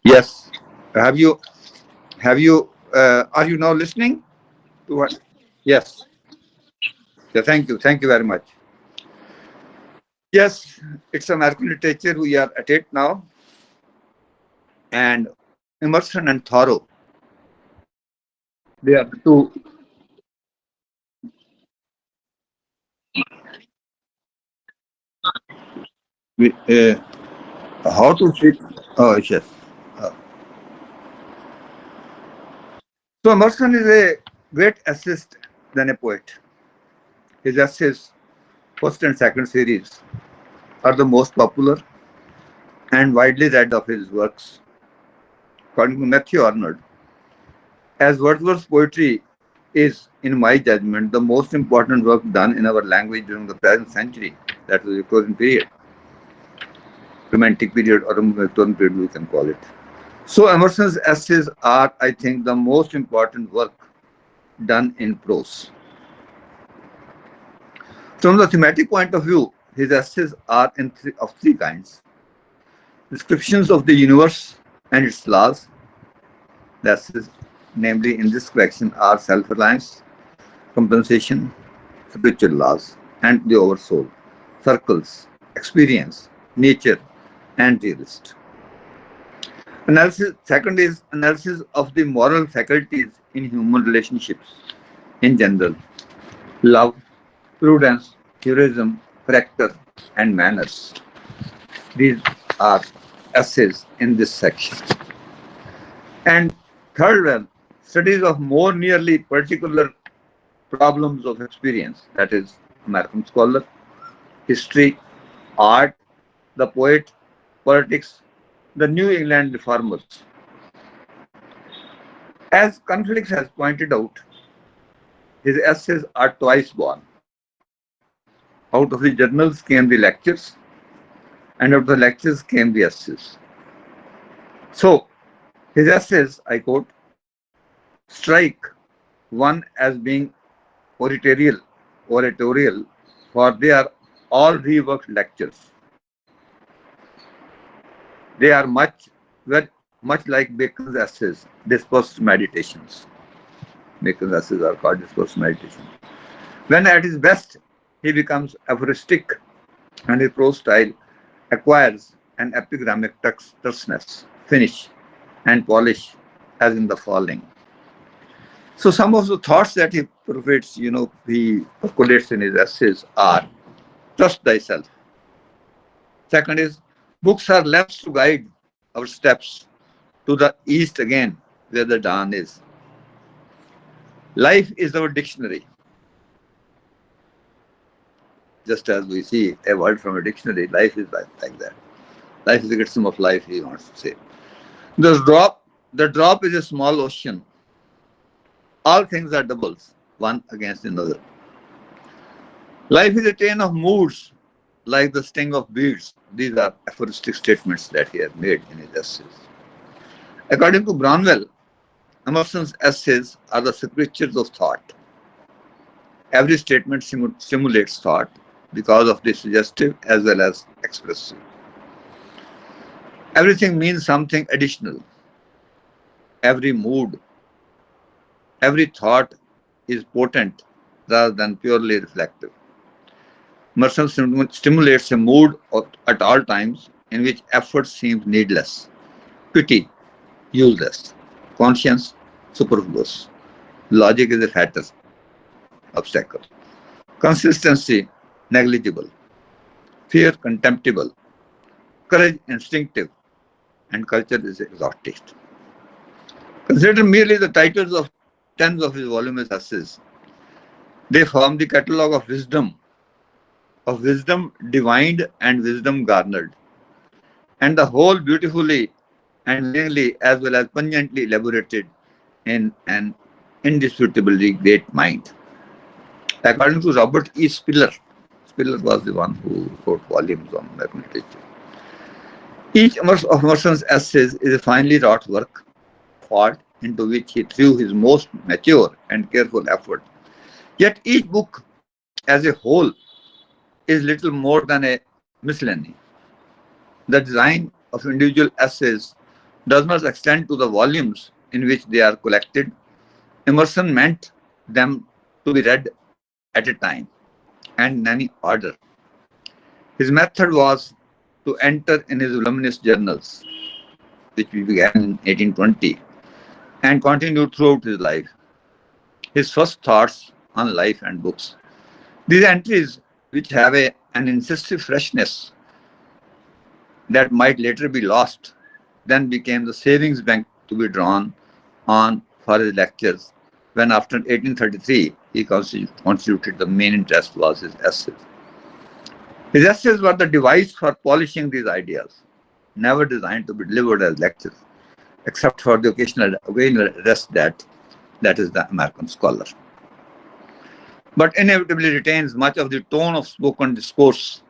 Yes. Have you, are you now listening to what? Yes. Yeah, thank you. Thank you very much. Yes, it's American literature. We are at it now. And Emerson and Thoreau, they are the two. Uh, how to fit? Oh, yes. Uh, so Emerson is a great essayist than a poet. His essays, first and second series, are the most popular and widely read of his works. According to Matthew Arnold, as Wordsworth's poetry is, in my judgment, the most important work done in our language during the present century, that was the Victorian period, Romantic period, or Victorian period, we can call it. So Emerson's essays are, I think, the most important work done in prose. From the thematic point of view, his essays are of three kinds: descriptions of the universe and its laws. The essays, namely in this collection, are self-reliance, compensation, spiritual laws, and the oversoul, circles, experience, nature, and realist. Analysis. Second is analysis of the moral faculties in human relationships in general: love, prudence, heroism, character, and manners. These are essays in this section. And third one, studies of more nearly particular problems of experience, that is, American scholar, history, art, the poet, politics, the New England reformers. As Conflicts has pointed out, his essays are twice born. Out of the journals came the lectures, and out of the lectures came the essays. So, his essays, I quote, strike one as being oratorial, for they are all reworked lectures. They are very much like Bacon's essays, dispersed meditations. Bacon's essays are called dispersed meditations. When at his best, he becomes aphoristic, and his prose style acquires an epigrammatic terseness, finish, and polish, as in the following. So some of the thoughts that he profits, he percolates in his essays are: trust thyself. Second is, books are lamps to guide our steps to the east again, where the dawn is. Life is our dictionary. Just as we see a word from a dictionary, life is like that. Life is the wisdom of life, he wants to say. The drop is a small ocean. All things are doubles, one against another. Life is a chain of moods, like the sting of beads. These are aphoristic statements that he has made in his essays. According to Brownell, Emerson's essays are the scriptures of thought. Every statement stimulates thought because of the suggestive as well as expressive. Everything means something additional. Every mood, every thought is potent rather than purely reflective. Emerson stimulates a mood at all times in which effort seems needless, pity useless, conscience superfluous, logic is a fatal obstacle, consistency negligible, fear contemptible, courage instinctive, and culture is exhaustive. Consider merely the titles of tens of his voluminous essays. They form the catalogue of wisdom divined and wisdom garnered, and the whole beautifully and willingly as well as pungently elaborated in an indisputably great mind. According to Robert E. Spiller, Spiller was the one who wrote volumes on American literature. Each of Emerson's essays is a finely wrought work of art into which he threw his most mature and careful effort. Yet each book as a whole is little more than a miscellany. The design of individual essays does not extend to the volumes in which they are collected. Emerson meant them to be read at a time and in any order. His method was to enter in his voluminous journals, which began in 1820 and continued throughout his life, his first thoughts on life and books. These entries, which have an incisive freshness that might later be lost, then became the savings bank to be drawn on for his lectures, when after 1833 he constituted the main interest was his essays. His essays were the device for polishing these ideas, never designed to be delivered as lectures, except for the occasional rest that is the American scholar. But inevitably retains much of the tone of spoken discourse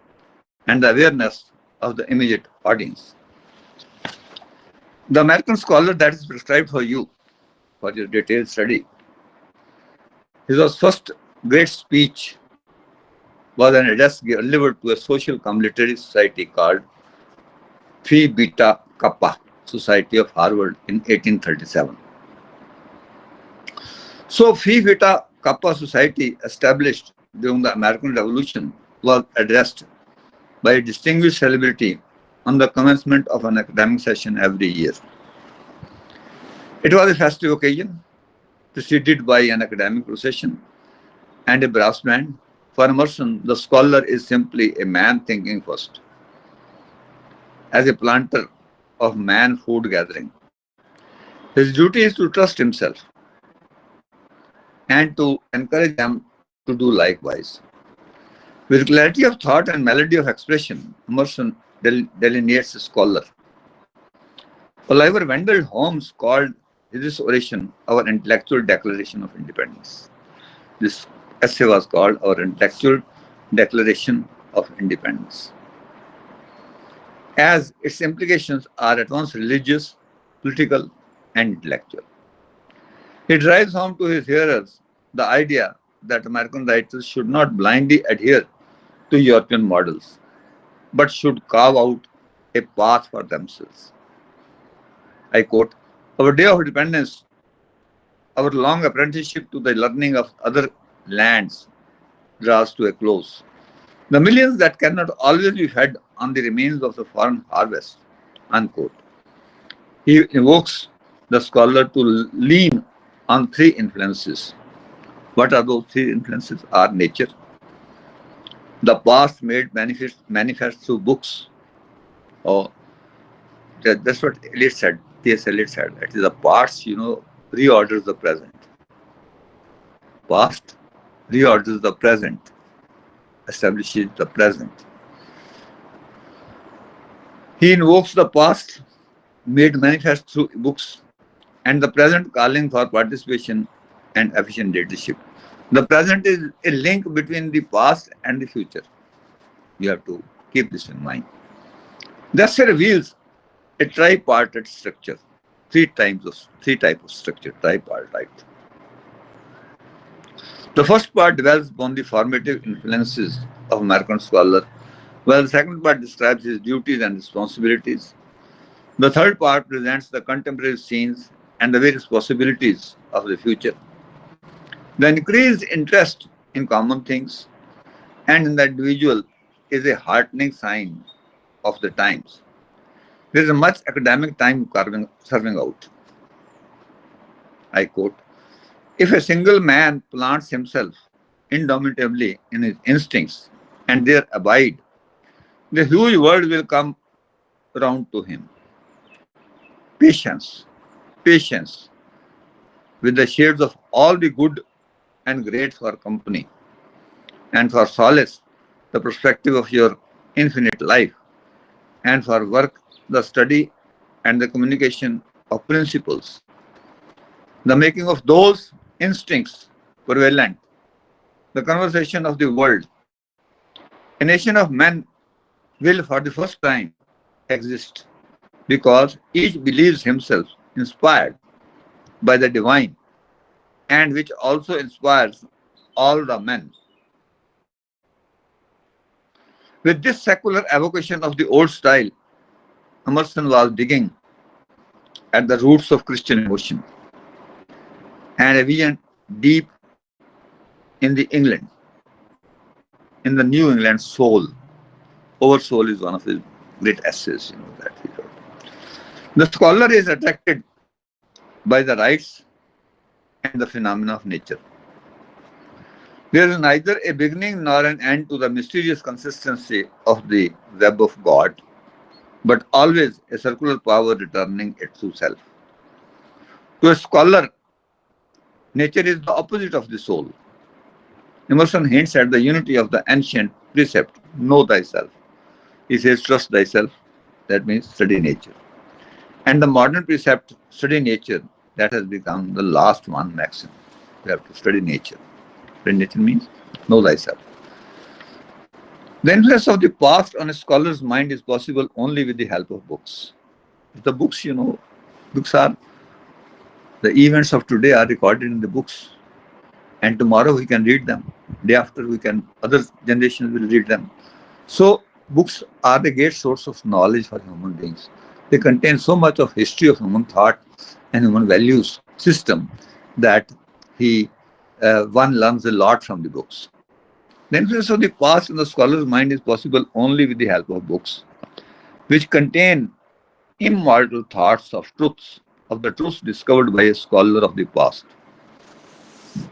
and the awareness of the immediate audience. The American scholar that is prescribed for you for your detailed study. His first great speech was an address delivered to a social cum literary society called Phi Beta Kappa Society of Harvard in 1837. So Phi Beta Kappa Society, established during the American Revolution, was addressed by a distinguished celebrity on the commencement of an academic session every year. It was a festive occasion, preceded by an academic procession and a brass band. For Emerson, the scholar is simply a man thinking first. As a planter of man food gathering, his duty is to trust himself and to encourage them to do likewise. With clarity of thought and melody of expression, Emerson delineates a scholar. Oliver Wendell Holmes called his oration our intellectual declaration of independence. This essay was called our intellectual declaration of independence, as its implications are at once religious, political, and intellectual. He drives home to his hearers the idea that American writers should not blindly adhere to European models, but should carve out a path for themselves. I quote, "Our day of independence, our long apprenticeship to the learning of other lands draws to a close. The millions that cannot always be fed on the remains of the foreign harvest," unquote. He invokes the scholar to lean on three influences. What are those three influences? Are nature, the past made manifest through books, or that's what Eliot said. T.S. Eliot said, it is the past, reorders the present. Past reorders the present, establishes the present. He invokes the past made manifest through books and the present calling for participation and efficient leadership. The present is a link between the past and the future. You have to keep this in mind. Thus reveals a tripartite structure, three types of structure, tripartite. The first part dwells upon the formative influences of American scholar, while the second part describes his duties and responsibilities. The third part presents the contemporary scenes and the various possibilities of the future. The increased interest in common things and in the individual is a heartening sign of the times. There is much academic time serving out. I quote, "If a single man plants himself indomitably in his instincts and there abide, the huge world will come round to him. Patience, patience, with the shades of all the good and great for company, and for solace, the perspective of your infinite life, and for work, the study and the communication of principles, the making of those instincts prevalent, the conversation of the world. A nation of men will for the first time exist because each believes himself inspired by the divine and which also inspires all the men." With this secular evocation of the old style, Emerson was digging at the roots of Christian emotion and a vision deep in the England, in the New England soul. Our soul is one of his great essays, that he wrote. The scholar is attracted by the rites and the phenomena of nature. There is neither a beginning nor an end to the mysterious consistency of the web of God, but always a circular power returning it to self. To a scholar, nature is the opposite of the soul. Emerson hints at the unity of the ancient precept, know thyself. He says, trust thyself. That means study nature. And the modern precept, study nature, that has become the last one maxim. You have to study nature. Study nature means know thyself. The influence of the past on a scholar's mind is possible only with the help of books. The books, books are, the events of today are recorded in the books. And tomorrow we can read them. Day after other generations will read them. So books are the great source of knowledge for human beings. They contain so much of history of human thought and human values system that one learns a lot from the books. The influence of the past in the scholar's mind is possible only with the help of books, which contain immortal thoughts of the truths discovered by a scholar of the past,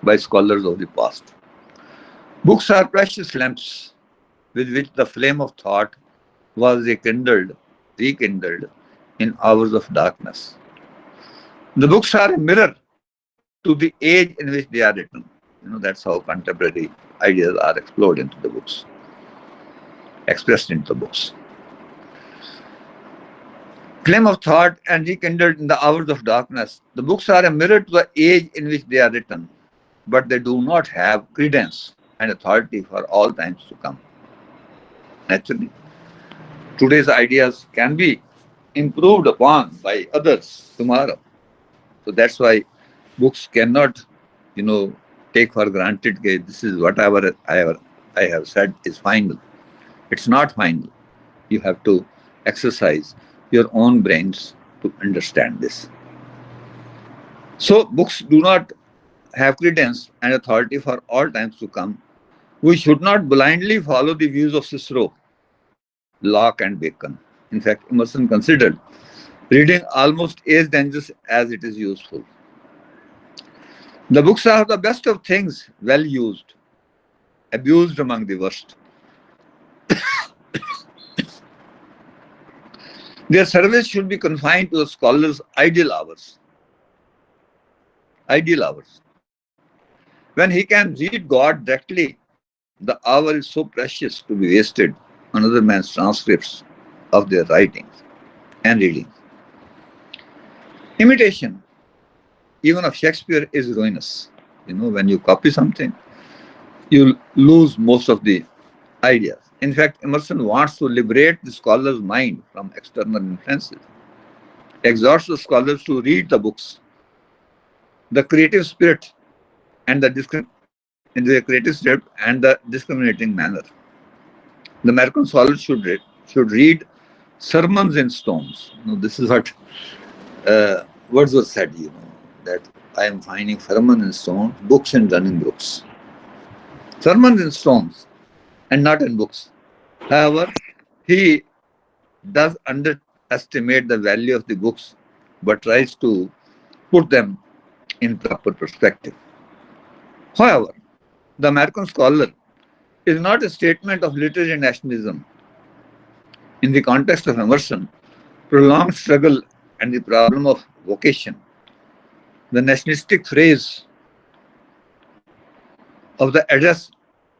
by scholars of the past. Books are precious lamps with which the flame of thought was rekindled in hours of darkness. The books are a mirror to the age in which they are written. That's how contemporary ideas are explored into the books, expressed into the books. Flame of thought and rekindled in the hours of darkness. The books are a mirror to the age in which they are written, but they do not have credence and authority for all times to come. Naturally, today's ideas can be improved upon by others tomorrow. So that's why books cannot, take for granted that this is whatever I have said is final. It's not final. You have to exercise your own brains to understand this. So books do not have credence and authority for all times to come. We should not blindly follow the views of Cicero, Locke, and Bacon. In fact, Emerson considered reading almost as dangerous as it is useful. The books are the best of things, well used, abused among the worst. Their service should be confined to the scholar's ideal hours. Ideal hours. When he can read God directly, the hour is so precious to be wasted on other man's transcripts of their writings and readings. Imitation, even of Shakespeare, is ruinous. When you copy something, you lose most of the ideas. In fact, Emerson wants to liberate the scholar's mind from external influences, exhorts the scholars to read the books. The creative spirit and the discriminating manner. The American scholars should read sermons in stones. This is what Wordsworth said. That I am finding sermons in stones, books in running brooks. Sermons in stones and not in books. However, he does underestimate the value of the books, but tries to put them in proper perspective. However, the American scholar is not a statement of literary nationalism. In the context of Emerson, prolonged struggle and the problem of vocation, the nationalistic phrase of the address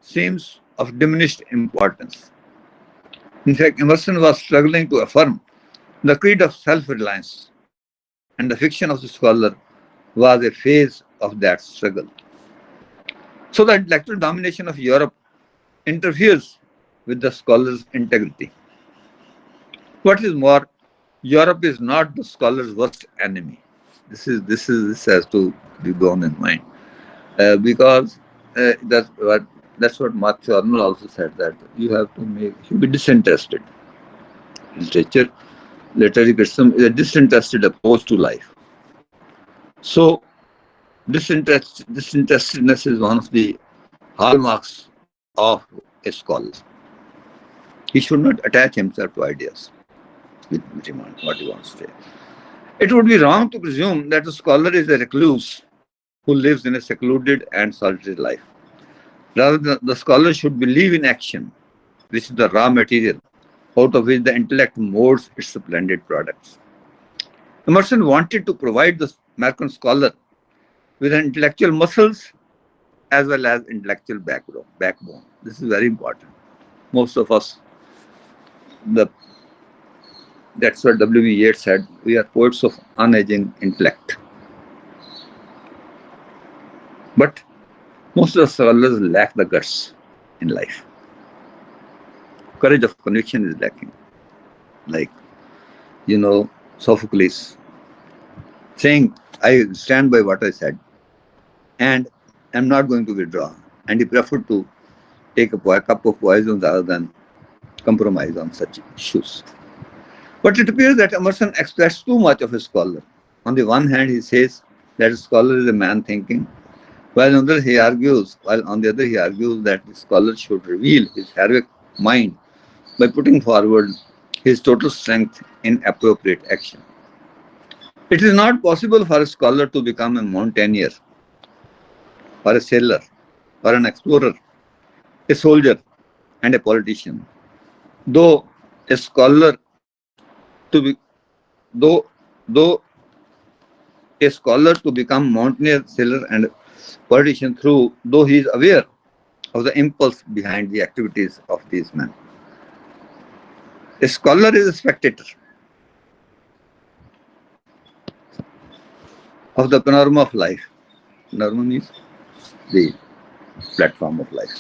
seems of diminished importance. In fact, Emerson was struggling to affirm the creed of self-reliance, and the fiction of the scholar was a phase of that struggle. So the intellectual domination of Europe interferes with the scholar's integrity. What is more, Europe is not the scholar's worst enemy. This has to be borne in mind, because that's what Mark Charnel also said, that you have to be disinterested. Literature Literary criticism is a disinterested approach to life. So, disinterestedness is one of the hallmarks of a scholar. He should not attach himself to ideas with what he wants to say. It would be wrong to presume that a scholar is a recluse who lives in a secluded and solitary life. Rather, the scholar should believe in action, which is the raw material out of which the intellect molds its splendid products. Emerson wanted to provide the American scholar with an intellectual muscles as well as intellectual backbone. This is very important. Most of us, the that's what W.B. Yeats said, we are poets of unaging intellect. But most of the scholars lack the guts in life. Courage of conviction is lacking. Like, Sophocles saying, I stand by what I said and I'm not going to withdraw. And he preferred to take a cup of poison rather than compromise on such issues. But it appears that Emerson expects too much of a scholar. On the one hand, he says that a scholar is a man thinking, while on the other he argues that the scholar should reveal his heroic mind by putting forward his total strength in appropriate action. It is not possible for a scholar to become a mountaineer, or a sailor, or an explorer, a soldier, and a politician. Though a scholar to be, though a scholar to become mountaineer, sailor, and politician though he is aware of the impulse behind the activities of these men. A scholar is a spectator of the panorama of life. Panorama means the platform of life.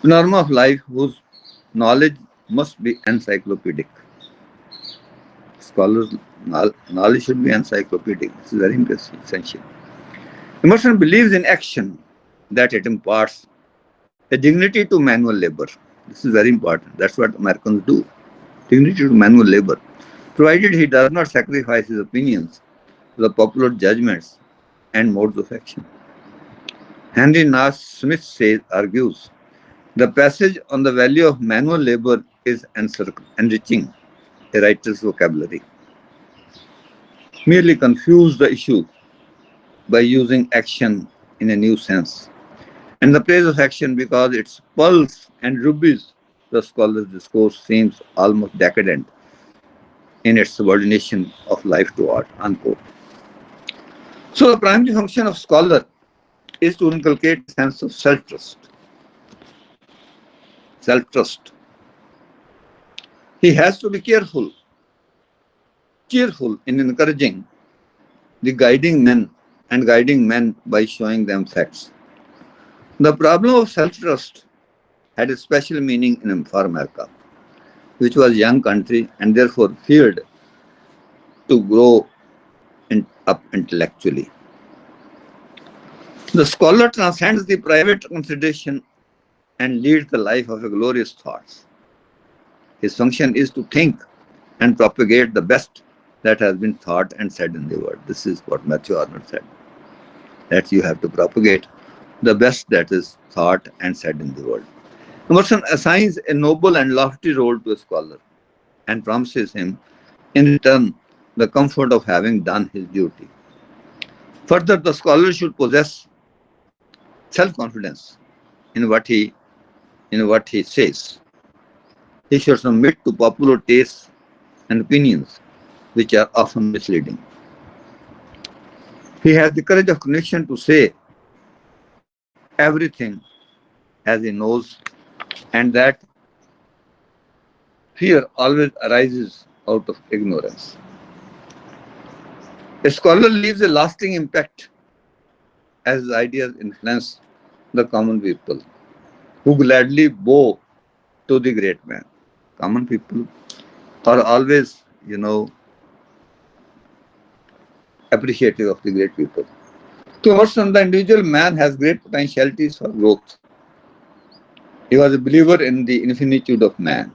Panorama of life whose knowledge must be encyclopedic. Scholars' knowledge should be encyclopedic. This is very essential. Emerson believes in action, that it imparts a dignity to manual labor. This is very important. That's what Americans do. Dignity to manual labor, provided he does not sacrifice his opinions to the popular judgments and modes of action. Henry Nash Smith argues, the passage on the value of manual labor is enriching a writer's vocabulary. Merely confuse the issue by using action in a new sense. And the praise of action, because its pulse and rubies the scholar's discourse, seems almost decadent in its subordination of life to art, unquote. So the primary function of scholar is to inculcate a sense of self-trust. Self-trust. He has to be cheerful in encouraging the guiding men by showing them facts. The problem of self-trust had a special meaning for America, which was a young country and therefore feared to grow up intellectually. The scholar transcends the private consideration and leads the life of a glorious thoughts. His function is to think and propagate the best that has been thought and said in the world. This is what Matthew Arnold said, that you have to propagate the best that is thought and said in the world. Emerson assigns a noble and lofty role to a scholar and promises him, in return, the comfort of having done his duty. Further, the scholar should possess self-confidence in what he says. He should submit to popular tastes and opinions, which are often misleading. He has the courage of conviction to say everything as he knows, and that fear always arises out of ignorance. A scholar leaves a lasting impact as his ideas influence the common people who gladly bow to the great man. Common people are always, appreciative of the great people. To Emerson, the individual man has great potentialities for growth. He was a believer in the infinitude of man.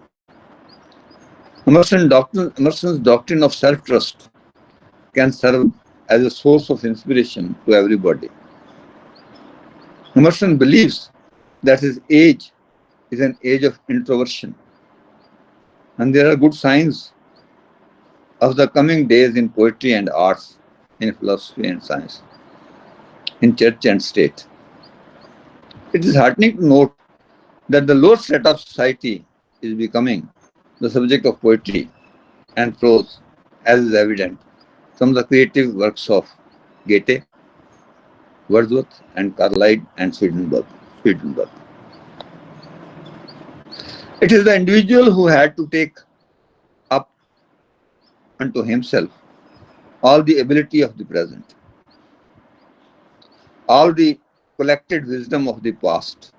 Emerson's doctrine of self-trust can serve as a source of inspiration to everybody. Emerson believes that his age is an age of introversion, and there are good signs of the coming days in poetry and arts, in philosophy and science, in church and state. It is heartening to note that the lower strata of society is becoming the subject of poetry and prose, as is evident from the creative works of Goethe, Wordsworth, and Carlyle and Swedenborg. It is the individual who had to take up unto himself all the ability of the present, all the collected wisdom of the past,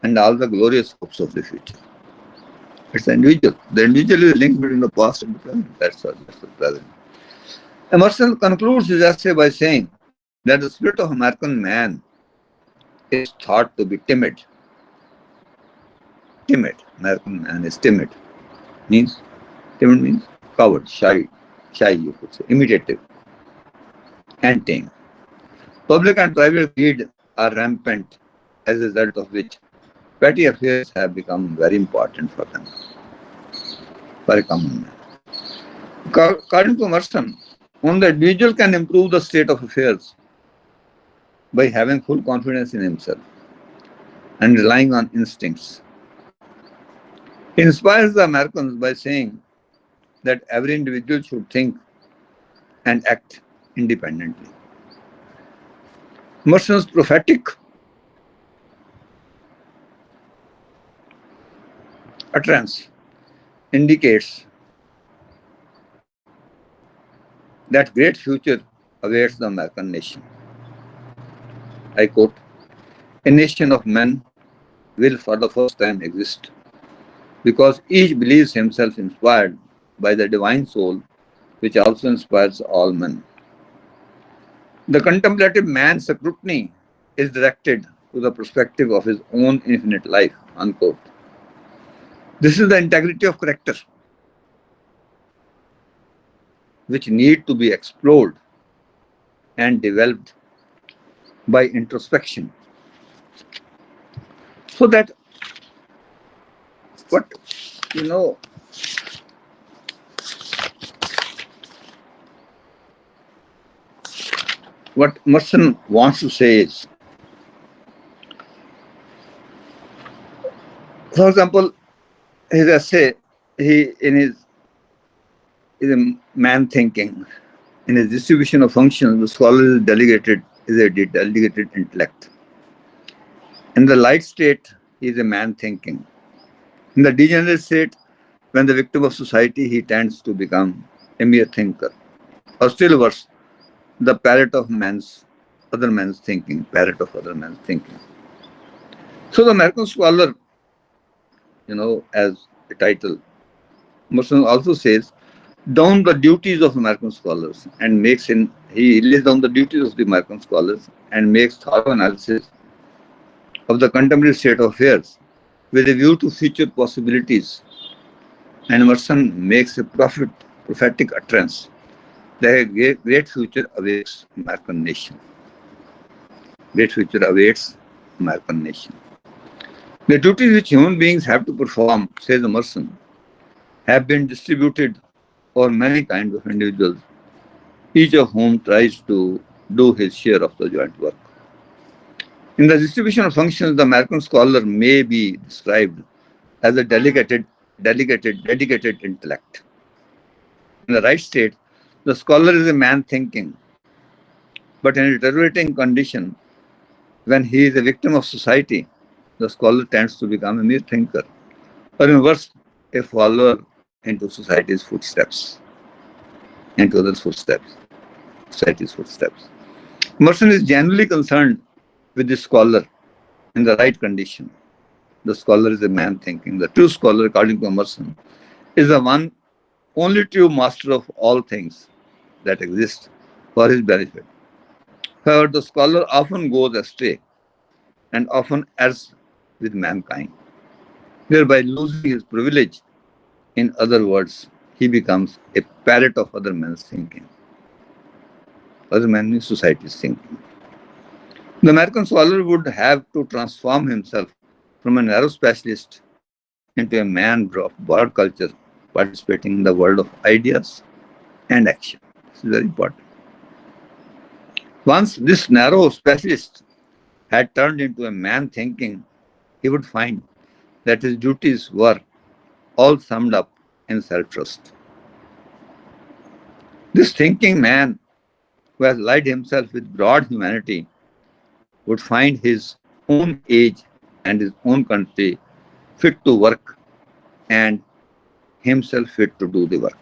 and all the glorious hopes of the future. It's the individual. The individual is linked between the past and the present. That's the present. Emerson concludes his essay by saying that the spirit of American man is thought to be timid. Timid. American man is timid. Timid means coward, shy you could say, imitative, and tame. Public and private greed are rampant, as a result of which petty affairs have become very important for them, for a common man. According to Emerson, only the individual can improve the state of affairs by having full confidence in himself and relying on instincts. He inspires the Americans by saying that every individual should think and act independently. Emerson's prophetic utterance indicates that great future awaits the American nation. I quote, "A nation of men will for the first time exist because each believes himself inspired by the divine soul which also inspires all men. The contemplative man's scrutiny is directed to the perspective of his own infinite life." Unquote. This is the integrity of character which need to be explored and developed by introspection. So that what what Emerson wants to say is, for example, his essay, he in his is a man thinking. In his distribution of functions, the scholar is a delegated intellect. In the light state, he is a man thinking. In the degenerate state, when the victim of society, he tends to become a mere thinker. Or still worse, the parrot of other man's thinking. So the American scholar, as a title, Emerson also says, down the duties of American scholars and he lays down the duties of the American scholars and makes thorough analysis of the contemporary state of affairs with a view to future possibilities. And Emerson makes a prophetic utterance that a great future awaits American nation. Great future awaits American nation. The duties which human beings have to perform, says Emerson, have been distributed over many kinds of individuals, each of whom tries to do his share of the joint work. In the distribution of functions, the American scholar may be described as a dedicated intellect. In the right state, the scholar is a man thinking, but in a deteriorating condition, when he is a victim of society, the scholar tends to become a mere thinker, or in worse, a follower into society's footsteps. Emerson is genuinely concerned with the scholar in the right condition. The scholar is a man thinking. The true scholar, according to Emerson, is the one only true master of all things that exist for his benefit. However, the scholar often goes astray and often errs with mankind, thereby losing his privilege In other words, he becomes a parrot of other men's thinking, other men's society's thinking. The American scholar would have to transform himself from a narrow specialist into a man of broad culture, participating in the world of ideas and action. This is very important. Once this narrow specialist had turned into a man thinking, he would find that his duties were all summed up in self trust. This thinking man who has allied himself with broad humanity would find his own age and his own country fit to work and himself fit to do the work.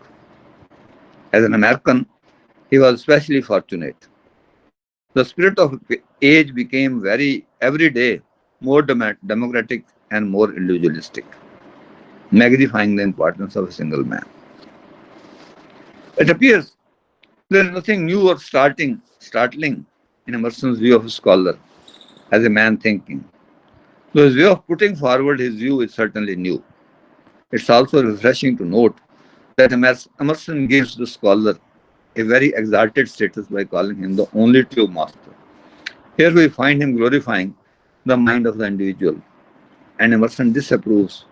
As an American, he was especially fortunate. The spirit of age became every day more democratic and more individualistic, magnifying the importance of a single man. It appears there is nothing new or startling in Emerson's view of a scholar as a man thinking. Though his way of putting forward his view is certainly new. It's also refreshing to note that Emerson gives the scholar a very exalted status by calling him the only true master. Here we find him glorifying the mind of the individual, and Emerson disapproves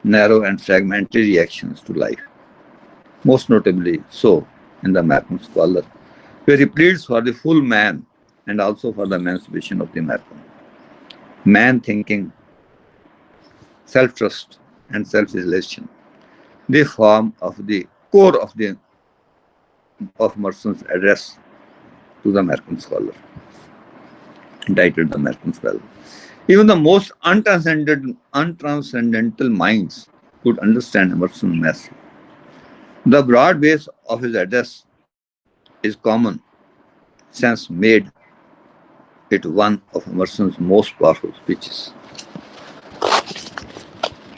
narrow and fragmentary reactions to life, most notably so in the American Scholar, where he pleads for the full man and also for the emancipation of the American. Man thinking, self trust, and self realization, they form of the core of Emerson's address to the American Scholar, entitled The American Scholar. Even the most untranscendental minds could understand Emerson's message. The broad base of his address is common sense made it one of Emerson's most powerful speeches.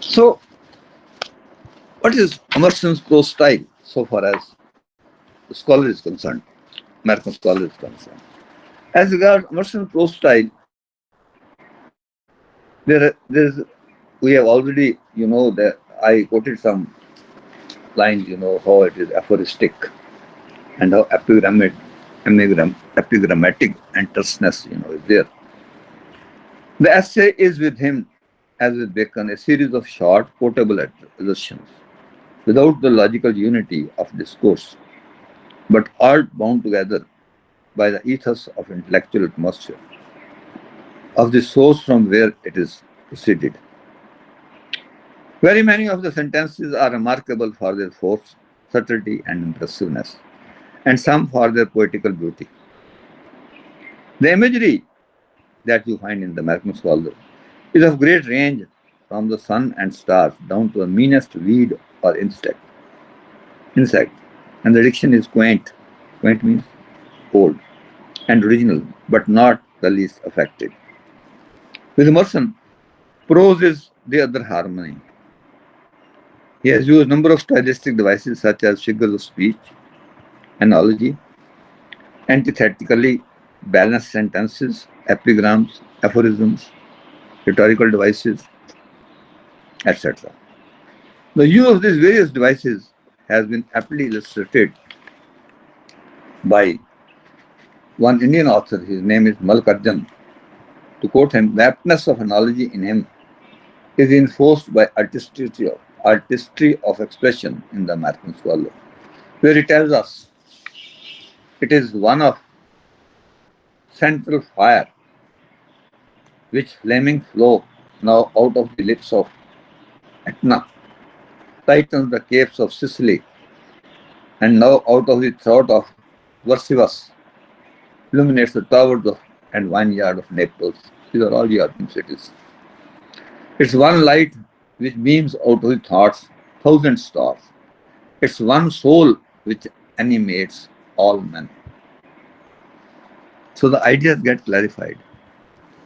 So, what is Emerson's prose style so far as the scholar is concerned, American scholar is concerned? As regards Emerson's prose style, we have already, that I quoted some lines, how it is aphoristic and how epigrammatic and terseness, is there. The essay is with him, as with Bacon, a series of short, quotable assertions, without the logical unity of discourse, but all bound together by the ethos of intellectual atmosphere, of the source from where it is proceeded. Very many of the sentences are remarkable for their force, subtlety, and impressiveness, and some for their poetical beauty. The imagery that you find in the American Scholar is of great range from the sun and stars down to the meanest weed or insect. And the diction is quaint. Quaint means old and original, but not the least affected. With Emerson, prose is the other harmony. He has used a number of stylistic devices such as figures of speech, analogy, antithetically balanced sentences, epigrams, aphorisms, rhetorical devices, etc. The use of these various devices has been aptly illustrated by one Indian author. His name is Malkarjan. To quote him, the aptness of analogy in him is enforced by artistry of expression in the American Scholar, where he tells us it is one of central fire which flaming flow now out of the lips of Etna, tightens the capes of Sicily, and now out of the throat of Vesuvius illuminates the towers and vineyard of Naples. These are all European cities. It's one light which beams out of the thoughts, thousand stars. It's one soul which animates all men. So the ideas get clarified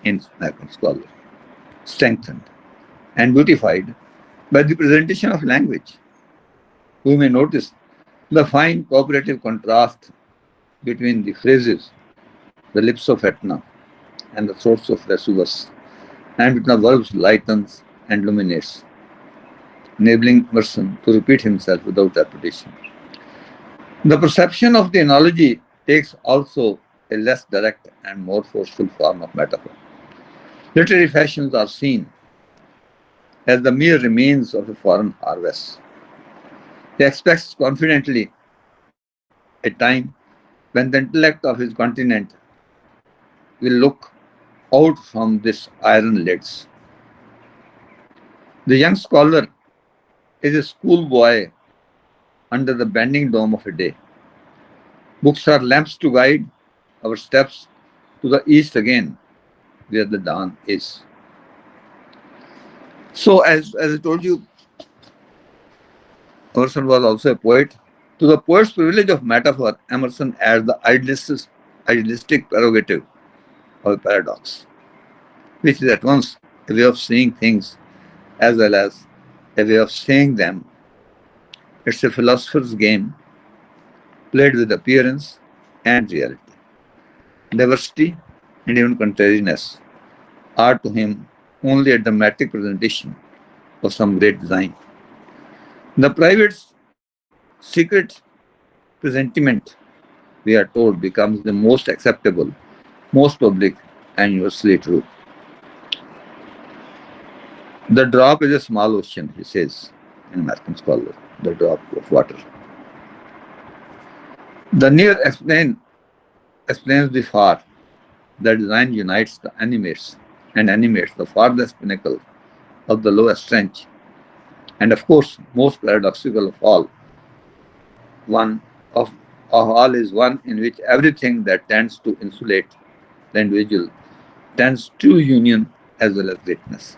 in American Scholar, strengthened and beautified by the presentation of language. We may notice the fine cooperative contrast between the phrases, the lips of Etna and the throats of Vesuvius, and between the verbs lightens and illuminates. enabling Emerson to repeat himself without repetition. The perception of the analogy takes also a less direct and more forceful form of metaphor. Literary fashions are seen as the mere remains of a foreign harvest. He expects confidently a time when the intellect of his continent will look out from this iron lids. The young scholar is a schoolboy under the bending dome of a day. Books are lamps to guide our steps to the east again, where the dawn is. So, as I told you, Emerson was also a poet. To the poet's privilege of metaphor, Emerson adds the idealistic prerogative of a paradox, which is at once a way of seeing things as well as a way of saying them. It's a philosopher's game played with appearance and reality. Diversity and even contrariness are to him only a dramatic presentation of some great design. The private, secret presentiment, we are told, becomes the most acceptable, most public, and universally true. The drop is a small ocean, he says, an American scholar, the drop of water. The near explains the far. The design unites the animates and animates the farthest pinnacle of the lowest trench. And of course, most paradoxical one of, of all is one in which everything that tends to insulate the individual tends to union as well as greatness.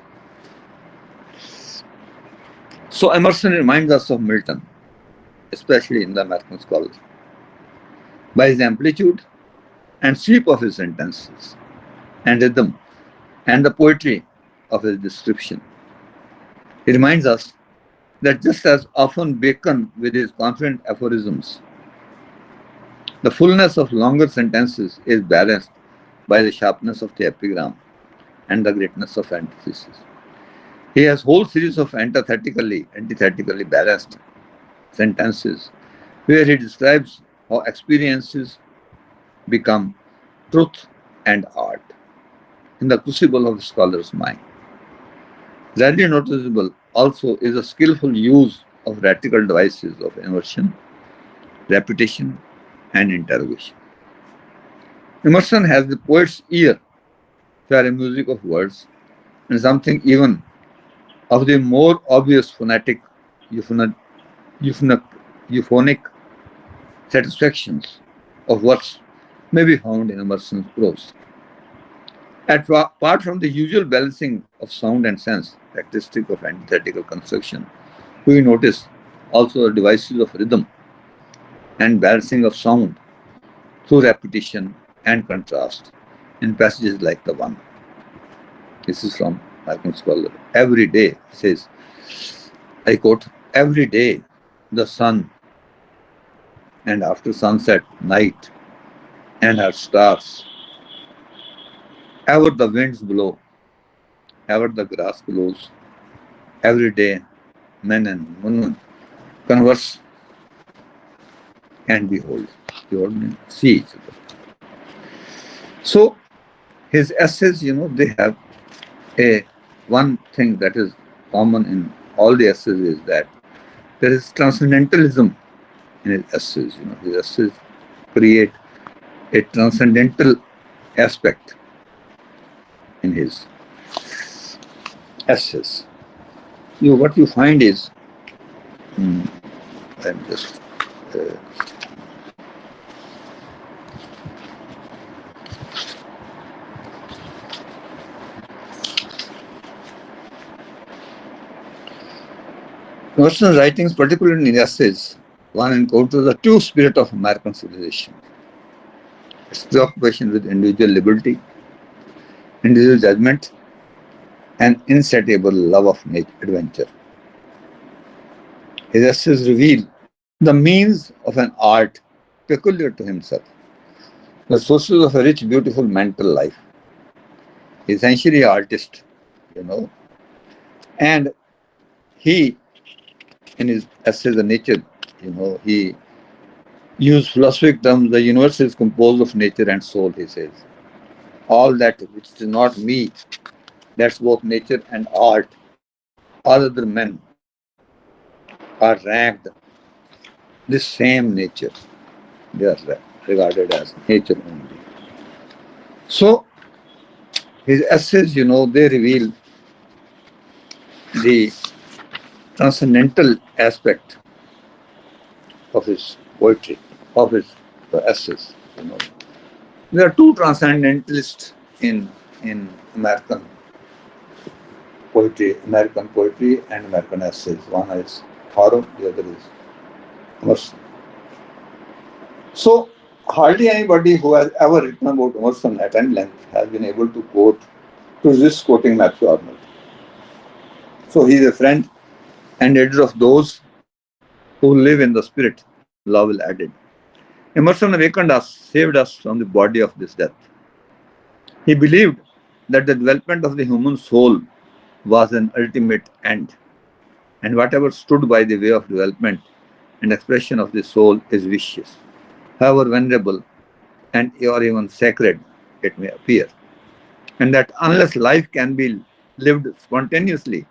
So Emerson reminds us of Milton, especially in the American scholar, by his amplitude and sweep of his sentences, and rhythm, and the poetry of his description. He reminds us that just as often Bacon with his confident aphorisms, the fullness of longer sentences is balanced by the sharpness of the epigram and the greatness of antithesis. He has whole series of antithetically balanced sentences where he describes how experiences become truth and art in the crucible of a scholar's mind. Rarely noticeable also is the skillful use of rhetorical devices of inversion, repetition, and interrogation. Emerson has the poet's ear for a music of words and something even of the more obvious phonetic, euphonic satisfactions of words may be found in Emerson's prose. Apart from the usual balancing of sound and sense, characteristic of antithetical construction, we notice also the devices of rhythm and balancing of sound through repetition and contrast in passages like the one. This is from American scholar. Every day, says, I quote, every day the sun and after sunset, night and her stars. Ever the winds blow, ever the grass glows. Every day, men and women converse and behold, and see each other. So, his essays, they have a one thing that is common in all the essays is that there is transcendentalism in his essays. His essays create a transcendental aspect in his essays. What you find is, I'm just Emerson's writings, particularly in essays, one encounters the true spirit of American civilization. Its preoccupation with individual liberty, individual judgment, and insatiable love of adventure. His essays reveal the means of an art peculiar to himself, the sources of a rich, beautiful mental life. Essentially, an artist, and he in his essay, The Nature, he used philosophic terms. The universe is composed of nature and soul, he says. All that which is not me, that's both nature and art. All other men are ranked this same nature. They are regarded as nature only. So his essays, they reveal the transcendental aspect of his poetry, of his essays. There are two transcendentalists in American poetry and American essays. One is Thoreau, the other is Emerson. So hardly anybody who has ever written about Emerson at any length has been able to resist quoting Matthew Arnold. So he is a friend and leader of those who live in the spirit, Lowell added. Emerson awakened us, saved us from the body of this death. He believed that the development of the human soul was an ultimate end, and whatever stood by the way of development and expression of the soul is vicious, however venerable and or even sacred it may appear, and that unless life can be lived spontaneously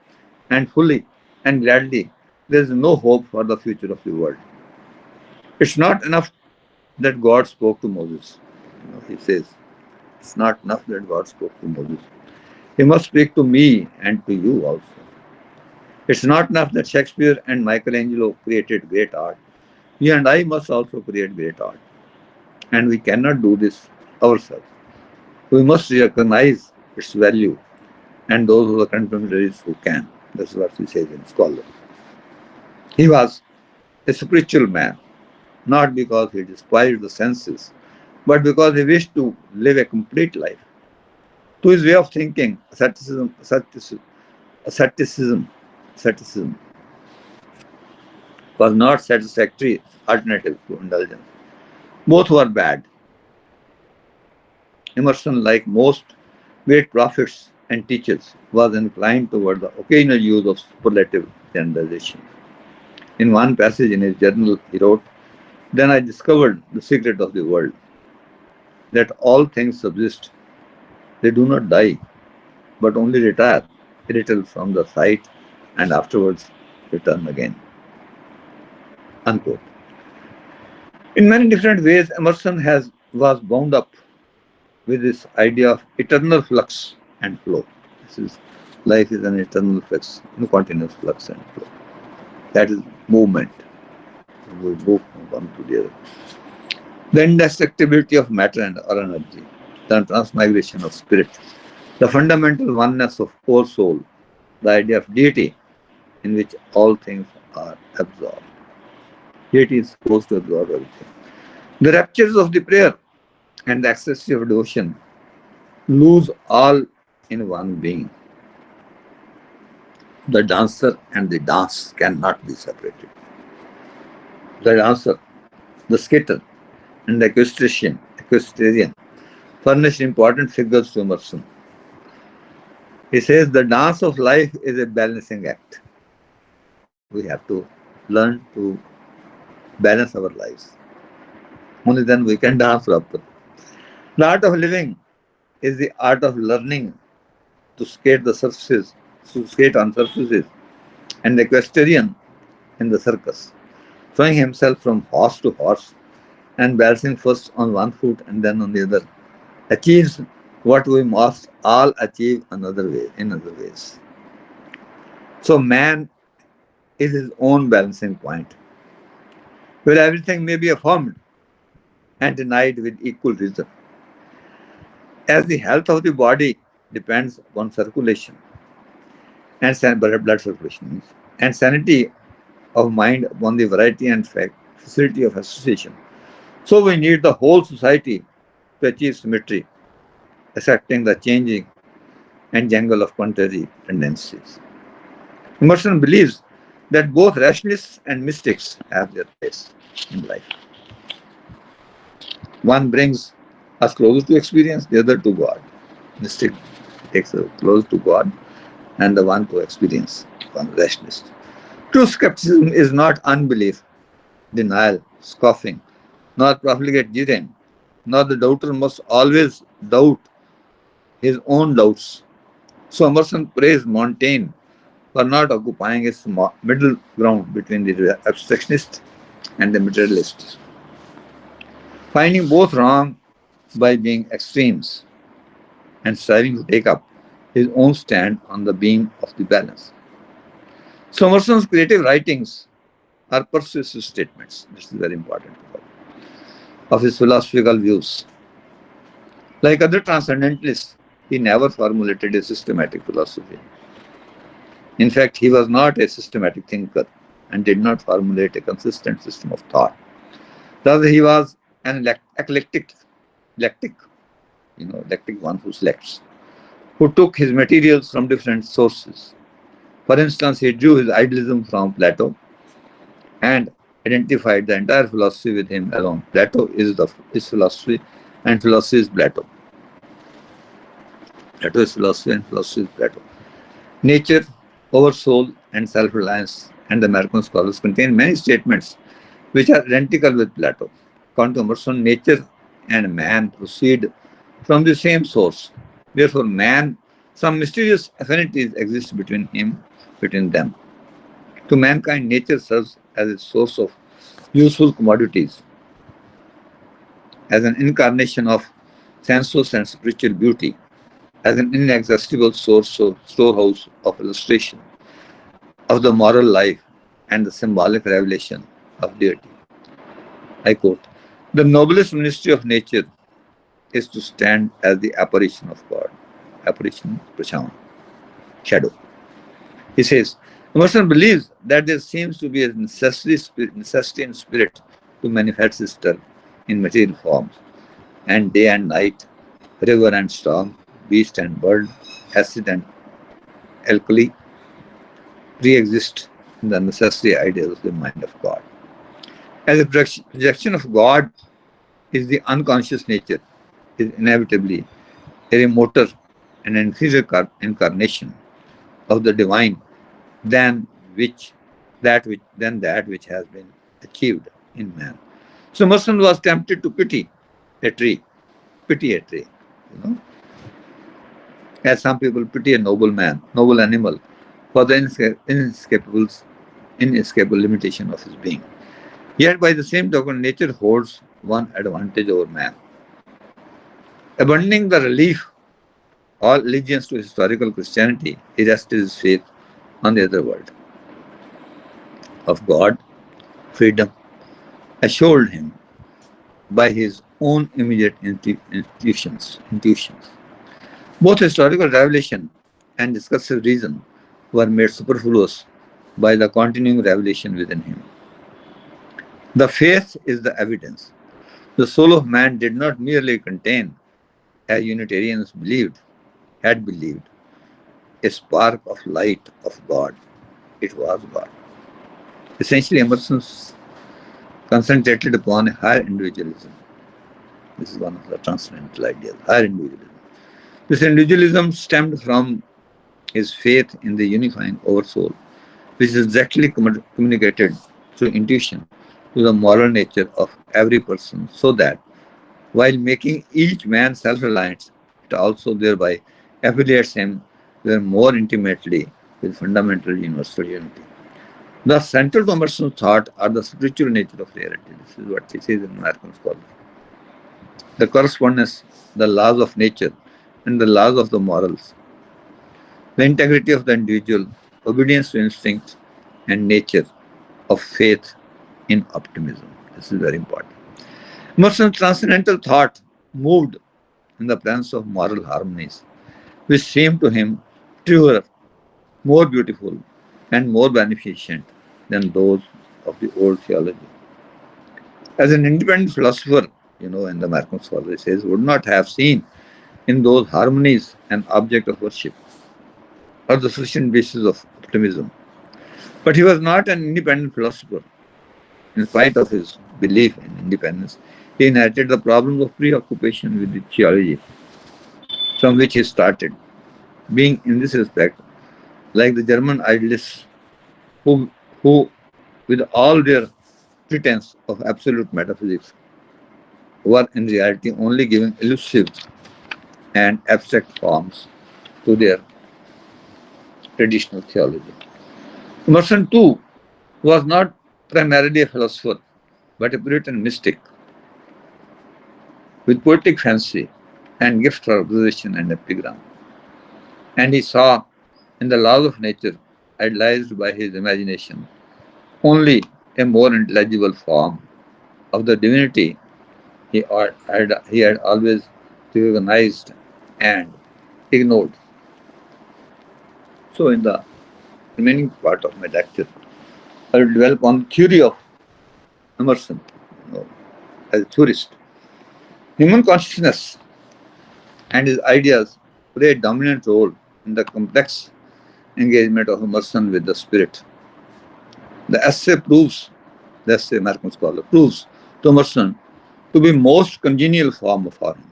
and fully and gladly, there is no hope for the future of the world. It's not enough that God spoke to Moses. He says, it's not enough that God spoke to Moses. He must speak to me and to you also. It's not enough that Shakespeare and Michelangelo created great art. You and I must also create great art. And we cannot do this ourselves. We must recognize its value and those who are contemporaries who can. That's what he says in Scholar. He was a spiritual man, not because he despised the senses, but because he wished to live a complete life. To his way of thinking, asceticism was not satisfactory alternative to indulgence. Both were bad. Emerson, like most great prophets and teachers, was inclined toward the occasional use of superlative generalization. In one passage in his journal, he wrote, "Then I discovered the secret of the world, that all things subsist. They do not die, but only retire a little from the sight and afterwards return again." Unquote. In many different ways, Emerson was bound up with this idea of eternal flux and flow. This is life is an eternal flux, continuous flux and flow. That is movement. We move from one to the other. The indestructibility of matter and or energy, the transmigration of spirit, the fundamental oneness of core soul, the idea of deity in which all things are absorbed. Deity is supposed to absorb everything. The raptures of the prayer and the ecstasy of devotion lose all in one being. The dancer and the dance cannot be separated. The dancer, the skater, and the equestrian furnish important figures to Emerson. He says the dance of life is a balancing act. We have to learn to balance our lives. Only then we can dance properly. The art of living is the art of learning to skate on surfaces, and the equestrian in the circus, throwing himself from horse to horse and balancing first on one foot and then on the other, achieves what we must all achieve in other ways. So man is his own balancing point, where everything may be affirmed and denied with equal reason. As the health of the body depends upon circulation and blood circulation, and sanity of mind upon the variety and facility of association, so we need the whole society to achieve symmetry, accepting the changing and jangle of contrary tendencies. Emerson believes that both rationalists and mystics have their place in life. One brings us closer to experience, the other to God. Mystic takes us close to God, and the one to experience, one rationalist. True skepticism is not unbelief, denial, scoffing, nor profligate disdain, nor the doubter must always doubt his own doubts. So Emerson praised Montaigne for not occupying a middle ground between the abstractionist and the materialist, finding both wrong by being extremes and striving to take up his own stand on the beam of the balance. So Emerson's creative writings are persuasive statements. This is very important of his philosophical views. Like other transcendentalists, he never formulated a systematic philosophy. In fact, he was not a systematic thinker and did not formulate a consistent system of thought. Rather, he was an eclectic, eclectic one who selects, who took his materials from different sources. For instance, he drew his idealism from Plato and identified the entire philosophy with him alone. Plato is philosophy, and philosophy is Plato. Plato is philosophy, and philosophy is Plato. Nature, oversoul, and self-reliance, and the American scholars contain many statements which are identical with Plato. According to Emerson, nature and man proceed from the same source. Therefore, man, some mysterious affinities exist between them. To mankind, nature serves as a source of useful commodities, as an incarnation of sensuous and spiritual beauty, as an inexhaustible storehouse of illustration of the moral life and the symbolic revelation of deity. I quote, "The noblest ministry of nature is to stand as the apparition of God." Apparition, prashant, shadow. He says, Emerson believes that there seems to be a necessity in spirit to manifest itself in material forms, and day and night, river and storm, beast and bird, acid and alkali, pre-exist in the necessary ideas of the mind of God. As a projection of God is the unconscious nature, is inevitably a remoter and inferior incarnation of the divine than that which has been achieved in man. So Emerson was tempted to a tree, pity a tree, as some people pity a noble animal, for the inescapable limitation of his being. Yet by the same token, nature holds one advantage over man. Abandoning the relief all allegiance to historical Christianity, he rested his faith on the other world of God, freedom, assured him by his own immediate intuitions. Both historical revelation and discursive reason were made superfluous by the continuing revelation within him. The faith is the evidence. The soul of man did not merely contain, as Unitarians had believed, a spark of light of God. It was God. Essentially, Emerson concentrated upon a higher individualism. This is one of the transcendental ideas, higher individualism. This individualism stemmed from his faith in the unifying oversoul, which is exactly communicated through intuition to the moral nature of every person, so that while making each man self-reliant, it also thereby affiliates him more intimately with fundamental universal unity. The central to Emerson's thought are the spiritual nature of reality. This is what he says in American Scholar. The correspondence, the laws of nature, and the laws of the morals. The integrity of the individual, obedience to instinct, and nature of faith in optimism. This is very important. Emerson's transcendental thought moved in the presence of moral harmonies, which seemed to him truer, more beautiful, and more beneficent than those of the old theology. As an independent philosopher, in the American Scholar, he says, would not have seen in those harmonies an object of worship or the sufficient basis of optimism. But he was not an independent philosopher. In spite of his belief in independence, he inherited the problems of preoccupation with the theology from which he started, being in this respect like the German idealists who who, with all their pretense of absolute metaphysics, were in reality only giving elusive and abstract forms to their traditional theology. Emerson, too, was not primarily a philosopher, but a Puritan mystic with poetic fancy and gift for observation and epigram. And he saw in the laws of nature, idealized by his imagination, only a more intelligible form of the divinity he had always recognized and ignored. So, in the remaining part of my lecture, I will develop on theory of Emerson, you know, as a theorist. Human consciousness and his ideas play a dominant role in the complex engagement of Emerson with the spirit. The essay proves, the essay American scholar proves to Emerson to be most congenial form for him.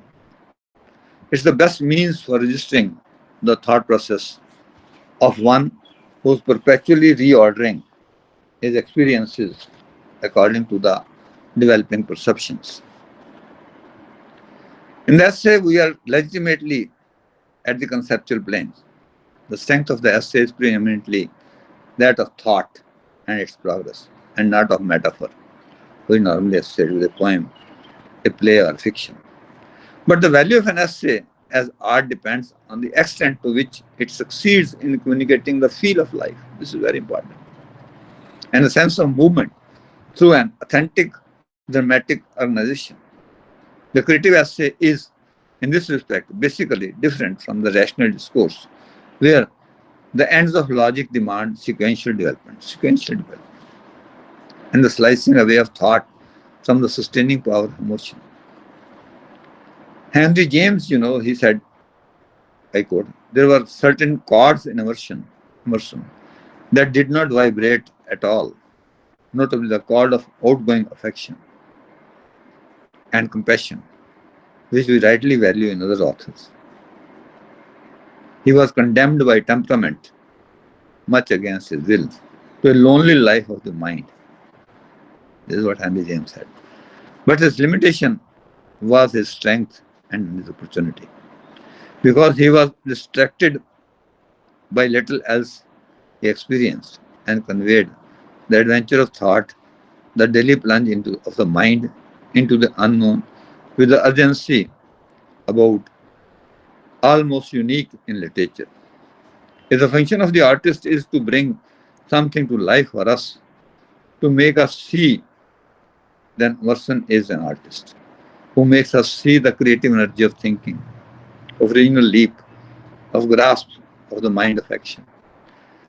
It's the best means for registering the thought process of one who is perpetually reordering his experiences according to the developing perceptions. In the essay, we are legitimately at the conceptual plane. The strength of the essay is preeminently that of thought and its progress, and not of metaphor, which is normally associated with a poem, a play, or fiction. But the value of an essay as art depends on the extent to which it succeeds in communicating the feel of life. This is very important. And a sense of movement through an authentic dramatic organization. The creative essay is, in this respect, basically different from the rational discourse, where the ends of logic demand sequential development, and the slicing away of thought from the sustaining power of emotion. Henry James, he said, I quote, there were certain chords in Emerson that did not vibrate at all, notably the chord of outgoing affection and compassion, which we rightly value in other authors. He was condemned by temperament, much against his will, to a lonely life of the mind. This is what Henry James said. But his limitation was his strength and his opportunity. Because he was distracted by little else he experienced and conveyed the adventure of thought, the daily plunge of the mind into the unknown with the urgency about almost unique in literature. If the function of the artist is to bring something to life for us, to make us see, then Emerson is an artist who makes us see the creative energy of thinking, of original leap, of grasp of the mind of action.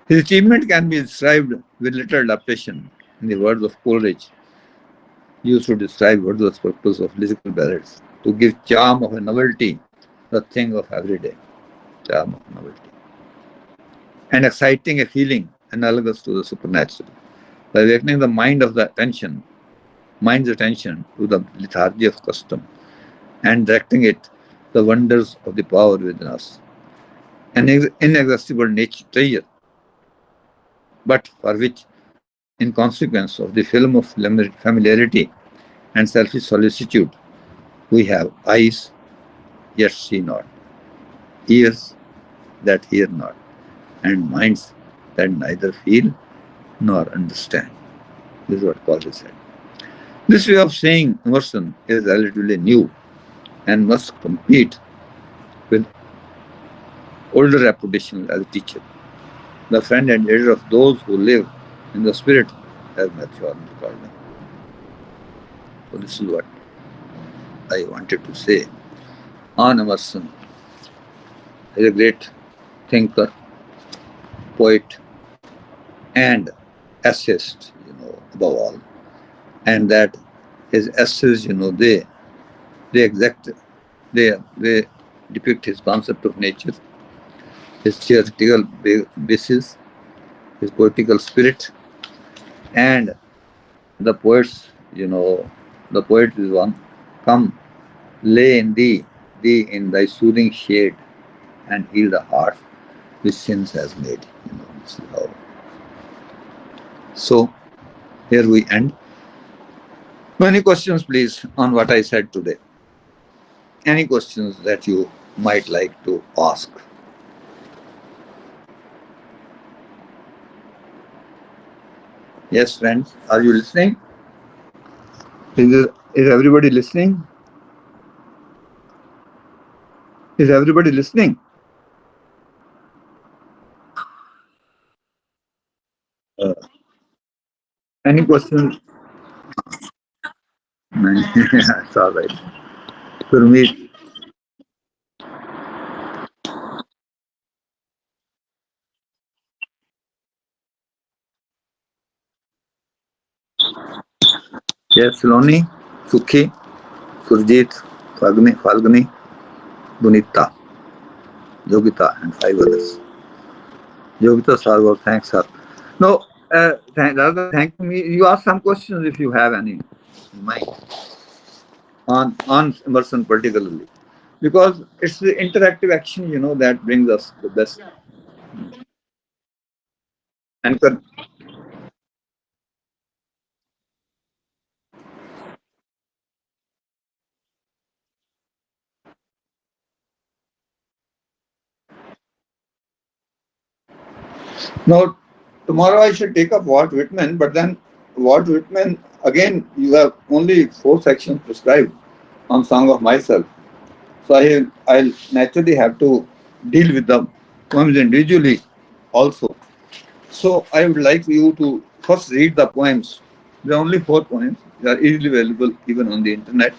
His achievement can be described with little adaptation in the words of Coleridge, used to describe Wordsworth's purpose of lyrical ballads, to give charm of a novelty, the thing of everyday, charm of novelty, and exciting a feeling analogous to the supernatural, by awakening the mind's attention to the lethargy of custom, and directing it the wonders of the power within us, an inexhaustible nature treasure, but for which, in consequence of the film of familiarity and selfish solicitude, we have eyes yet see not, ears that hear not, and minds that neither feel nor understand. This is what Coleridge said. This way of saying Emerson is relatively new and must compete with older reputation as a teacher, the friend and leader of those who live in the spirit, as Matthew Arnold called them. So this is what I wanted to say on Emerson. He is a great thinker, poet, and essayist, above all. And that his essays, they depict his concept of nature, his theoretical basis, his poetical spirit, and the poets, the poet is one. Come, lay in thee in thy soothing shade, and heal the heart which sins has made. This is how So here we end. Any questions, please, on what I said today? Any questions that you might like to ask? Yes, friends, are you listening? Is everybody listening? Is everybody listening? Uh, any questions? It's all right. For me, yes, Loni, Sukhi, Surjit, Falguni, Bunita, Yogita, and five others. Yogita Sarwar, thanks, sir. No, rather than thanking me, you ask some questions if you have any in mind on immersion particularly, because it's the interactive action, that brings us the best. And now, tomorrow I should take up Walt Whitman, but then Walt Whitman, again, you have only four sections prescribed on Song of Myself. So I'll naturally have to deal with the poems individually also. So I would like you to first read the poems. There are only four poems. They are easily available even on the internet,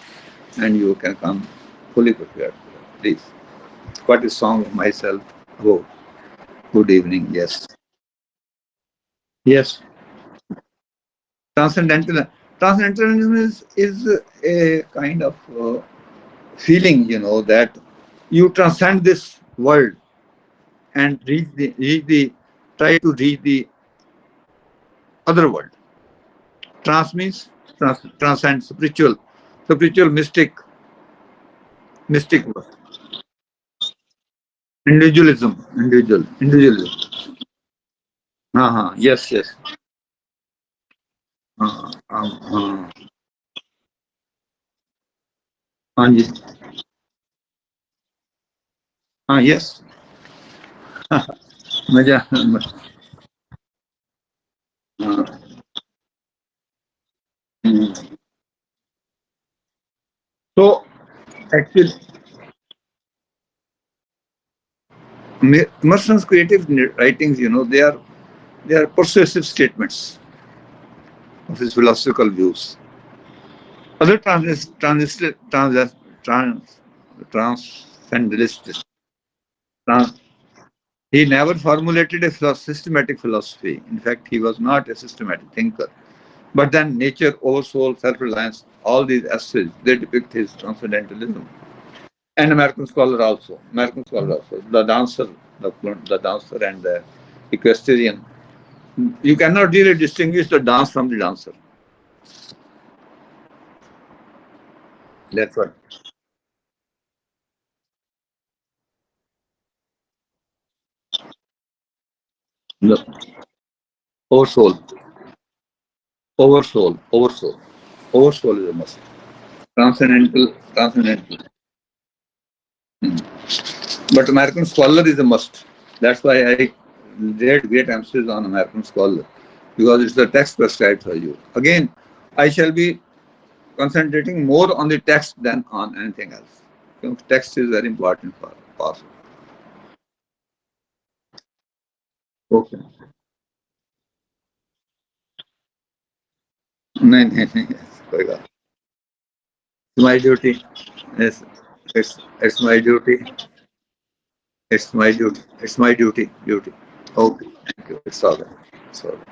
and you can come fully prepared. Please. What is Song of Myself? Oh, good evening. Yes. Yes. Transcendental. Transcendentalism is a kind of feeling, that you transcend this world and try to reach the other world. Trans means transcend, spiritual, mystic, individualism. Yes, yes. हाँ जी हाँ yes मजा हाँ, हम्म। So actually, Emerson's creative writings, they are persuasive statements of his philosophical views. Other transcendentalists, trans, he never formulated a systematic philosophy. In fact, he was not a systematic thinker. But then nature, oversoul, self-reliance, all these essays, they depict his transcendentalism. And American scholar also, the dancer and the equestrian. You cannot really distinguish the dance from the dancer. That's what. No. Oversoul, oversoul is a must. Transcendental. But American scholar is a must. That's why I laid great emphasis on American scholar, because it's the text prescribed for you. Again, I shall be concentrating more on the text than on anything else. Text is very important for us. Okay. नहीं नहीं नहीं कोई बात my duty. Yes, it's my duty. It's my duty. It's my duty. Okay. Thank you. It's all right. It's all right.